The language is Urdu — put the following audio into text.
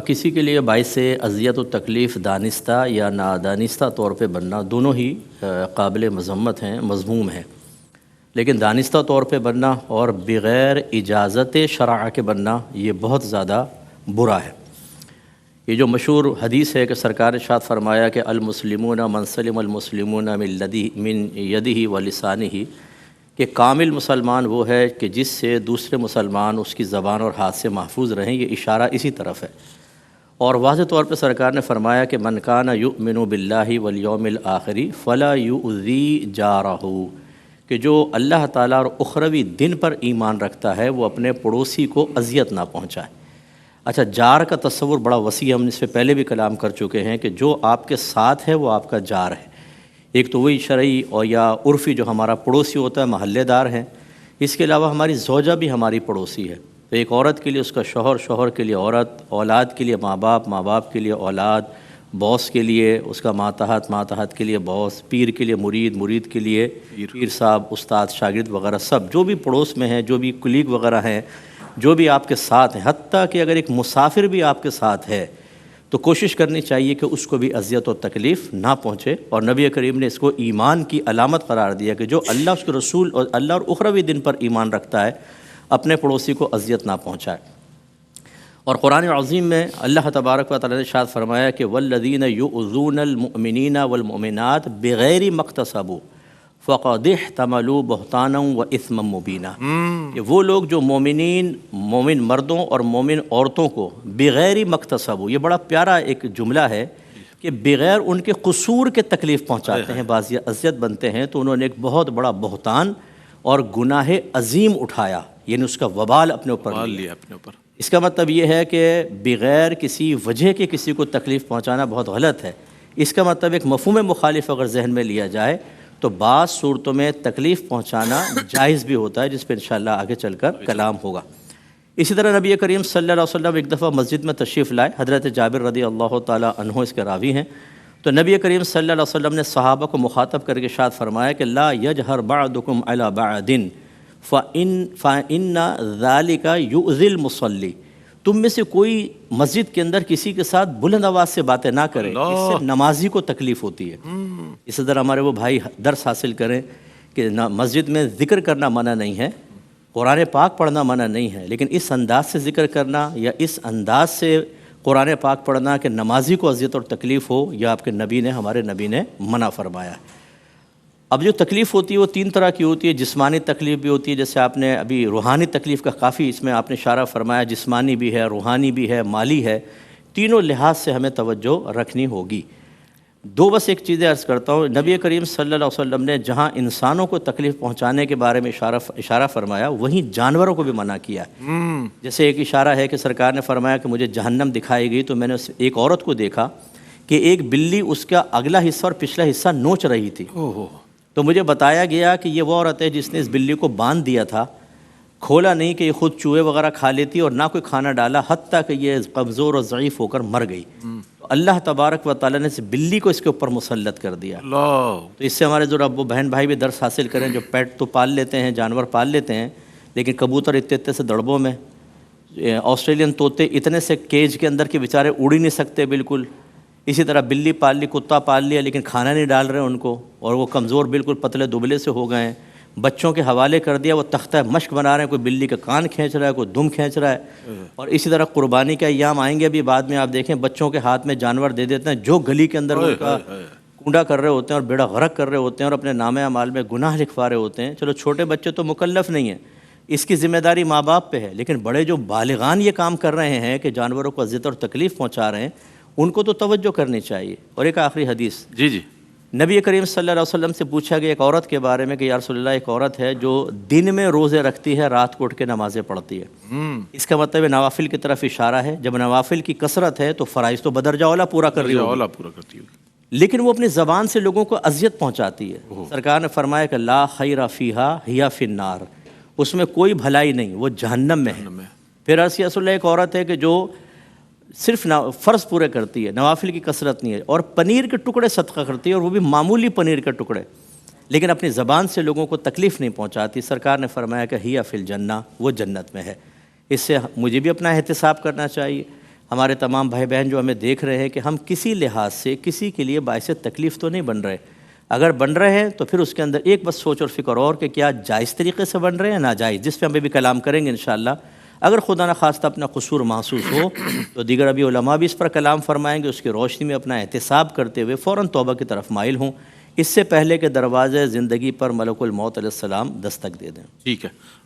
کسی کے لیے باعث اذیت و تکلیف دانستہ یا نادانستہ طور پہ بننا دونوں ہی قابل مذمت ہیں، مذموم ہیں، لیکن دانستہ طور پہ بننا اور بغیر اجازت شرع کے بننا یہ بہت زیادہ برا ہے۔ یہ جو مشہور حدیث ہے کہ سرکار نے ارشاد فرمایا کہ المسلمون من سلم المسلمون من یدہ و لسانہ، کہ کامل مسلمان وہ ہے کہ جس سے دوسرے مسلمان اس کی زبان اور ہاتھ سے محفوظ رہیں۔ یہ اشارہ اسی طرف ہے، اور واضح طور پہ سرکار نے فرمایا کہ من کان یؤمن باللہ والیوم الآخر فلا یؤذی جارہ، کہ جو اللہ تعالیٰ اور اخروی دن پر ایمان رکھتا ہے وہ اپنے پڑوسی کو اذیت نہ پہنچائے۔ اچھا، جار کا تصور بڑا وسیع، ہم اس سے پہلے بھی کلام کر چکے ہیں کہ جو آپ کے ساتھ ہے وہ آپ کا جار ہے۔ ایک تو وہی شرعی اور یا عرفی جو ہمارا پڑوسی ہوتا ہے، محلے دار ہیں، اس کے علاوہ ہماری زوجہ بھی ہماری پڑوسی ہے۔ تو ایک عورت کے لیے اس کا شوہر، شوہر کے لیے عورت، اولاد کے لیے ماں باپ، ماں باپ کے لیے اولاد، باس کے لیے اس کا ماتحت، ماتحت کے لیے باس، پیر کے لیے مرید، مرید کے لیے پیر صاحب، استاد، شاگرد وغیرہ، سب جو بھی پڑوس میں ہیں، جو بھی کلیگ وغیرہ ہیں، جو بھی آپ کے ساتھ ہیں، حتیٰ کہ اگر ایک مسافر بھی آپ کے ساتھ ہے تو کوشش کرنی چاہیے کہ اس کو بھی اذیت و تکلیف نہ پہنچے۔ اور نبی کریم نے اس کو ایمان کی علامت قرار دیا کہ جو اللہ، اس کے رسول اور اللہ اور اخروی دن پر ایمان رکھتا ہے اپنے پڑوسی کو اذیت نہ پہنچائے۔ اور قرآن عظیم میں اللہ تبارک و تعالی نے ارشاد فرمایا کہ والذین یؤذون المؤمنین والمؤمنات بغیر ما اکتسبوا فقد احتملوا بہتانا واثما مبینا، کہ وہ لوگ جو مومن مردوں اور مومن عورتوں کو بغیر ما اکتسبوا، یہ بڑا پیارا ایک جملہ ہے کہ بغیر ان کے قصور کے تکلیف پہنچاتے ہیں، بعض اذیت بنتے ہیں، تو انہوں نے ایک بہت بڑا بہتان اور گناہ عظیم اٹھایا، یعنی اس کا وبال اپنے اوپر لیا۔ اس کا مطلب یہ ہے کہ بغیر کسی وجہ کے کسی کو تکلیف پہنچانا بہت غلط ہے۔ اس کا مطلب ایک مفہوم مخالف اگر ذہن میں لیا جائے تو بعض صورتوں میں تکلیف پہنچانا جائز بھی ہوتا ہے، جس پہ انشاءاللہ آگے چل کر کلام ہوگا۔ اسی طرح نبی کریم صلی اللہ علیہ وسلم ایک دفعہ مسجد میں تشریف لائے، حضرت جابر رضی اللہ تعالیٰ عنہ اس کے راوی ہیں، تو نبی کریم صلی اللہ علیہ وسلم نے صحابہ کو مخاطب کر کے ارشاد فرمایا کہ لا یجہر بعضکم علی بعض فإن ذلک یؤذی المصلی، تم میں سے کوئی مسجد کے اندر کسی کے ساتھ بلند آواز سے باتیں نہ کرے، اس سے نمازی کو تکلیف ہوتی ہے۔ اسی طرح ہمارے وہ بھائی درس حاصل کریں کہ مسجد میں ذکر کرنا منع نہیں ہے، قرآن پاک پڑھنا منع نہیں ہے، لیکن اس انداز سے ذکر کرنا یا اس انداز سے قرآن پاک پڑھنا کہ نمازی کو اذیت اور تکلیف ہو، یا آپ کے نبی نے، ہمارے نبی نے منع فرمایا ہے۔ اب جو تکلیف ہوتی ہے وہ تین طرح کی ہوتی ہے، جسمانی تکلیف بھی ہوتی ہے، جیسے آپ نے ابھی روحانی تکلیف کا کافی اس میں آپ نے اشارہ فرمایا، جسمانی بھی ہے، روحانی بھی ہے، مالی ہے، تینوں لحاظ سے ہمیں توجہ رکھنی ہوگی۔ دو بس ایک چیزیں عرض کرتا ہوں، نبی کریم صلی اللہ علیہ وسلم نے جہاں انسانوں کو تکلیف پہنچانے کے بارے میں اشارہ فرمایا، وہیں جانوروں کو بھی منع کیا ہے۔ جیسے ایک اشارہ ہے کہ سرکار نے فرمایا کہ مجھے جہنم دکھائی گئی تو میں نے ایک عورت کو دیکھا کہ ایک بلی اس کا اگلا حصہ اور پچھلا حصہ نوچ رہی تھی، تو مجھے بتایا گیا کہ یہ وہ عورت ہے جس نے اس بلی کو باندھ دیا تھا، کھولا نہیں کہ یہ خود چوہے وغیرہ کھا لیتی اور نہ کوئی کھانا ڈالا، حتیٰ کہ یہ کمزور اور ضعیف ہو کر مر گئی۔ تو اللہ تبارک و تعالیٰ نے اس بلی کو اس کے اوپر مسلط کر دیا۔ تو اس سے ہمارے جو ابو بہن بھائی بھی درس حاصل کریں، جو پیٹ تو پال لیتے ہیں، جانور پال لیتے ہیں، لیکن کبوتر اتنے سے دڑبوں میں، آسٹریلین طوطے اتنے سے کیج کے اندر کے بیچارے اڑ ہی نہیں سکتے بالکل، اسی طرح بلی پال لی، کتا پال لیا، لیکن کھانا نہیں ڈال رہے ان کو، اور وہ کمزور بالکل پتلے دبلے سے ہو گئے ہیں، بچوں کے حوالے کر دیا، وہ تختہ مشق بنا رہے ہیں، کوئی بلی کا کان کھینچ رہا ہے، کوئی دم کھینچ رہا ہے۔ اور اسی طرح قربانی کے ایام آئیں گے ابھی بعد میں، آپ دیکھیں بچوں کے ہاتھ میں جانور دے دیتے ہیں، جو گلی کے اندر ان کا کنڈا کر رہے ہوتے ہیں اور بیڑا غرق کر رہے ہوتے ہیں اور اپنے نامہ اعمال میں گناہ لکھوا رہے ہوتے ہیں۔ چلو چھوٹے بچے تو مکلف نہیں ہیں، اس کی ذمہ داری ماں باپ پہ ہے، لیکن بڑے جو بالغان یہ کام کر رہے ہیں کہ جانوروں کو اذیت اور تکلیف پہنچا رہے ہیں، ان کو تو توجہ کرنی چاہیے۔ اور ایک آخری حدیث، جی نبی کریم صلی اللہ علیہ وسلم سے پوچھا گیا ایک عورت کے بارے میں کہ یا رسول اللہ، ایک عورت ہے جو دن میں روزے رکھتی ہے، رات کو اٹھ کے نمازیں پڑھتی ہے، اس کا مطلب نوافل کی طرف اشارہ ہے۔ جب نوافل کی کثرت ہے تو فرائض تو بدرجہ اولا پورا کر رہی ہوگی، لیکن وہ اپنی زبان سے لوگوں کو اذیت پہنچاتی ہے۔ سرکار نے فرمایا کہ لا خیر فیہا ہی فی النار، اس میں کوئی بھلائی نہیں، وہ جہنم میں ہے۔ پھر رسول اللہ ایک عورت ہے کہ جو صرف فرض پورے کرتی ہے، نوافل کی کثرت نہیں ہے، اور پنیر کے ٹکڑے صدقہ کرتی ہے، اور وہ بھی معمولی پنیر کے ٹکڑے، لیکن اپنی زبان سے لوگوں کو تکلیف نہیں پہنچاتی۔ سرکار نے فرمایا کہ ہی فی الجنہ، وہ جنت میں ہے۔ اس سے مجھے بھی اپنا احتساب کرنا چاہیے، ہمارے تمام بھائی بہن جو ہمیں دیکھ رہے ہیں کہ ہم کسی لحاظ سے کسی کے لیے باعث تکلیف تو نہیں بن رہے. اگر بن رہے ہیں تو پھر اس کے اندر ایک بس سوچ اور فکر اور کہ کیا جائز طریقے سے بن رہے ہیں ناجائز، جس پہ ہم بھی کلام کریں گے انشاءاللہ. اگر خدا نخواستہ اپنا قصور محسوس ہو تو دیگر ابھی علماء بھی اس پر کلام فرمائیں گے، اس کی روشنی میں اپنا احتساب کرتے ہوئے فوراً توبہ کی طرف مائل ہوں، اس سے پہلے کہ دروازے زندگی پر ملک الموت علیہ السلام دستک دے دیں. ٹھیک ہے.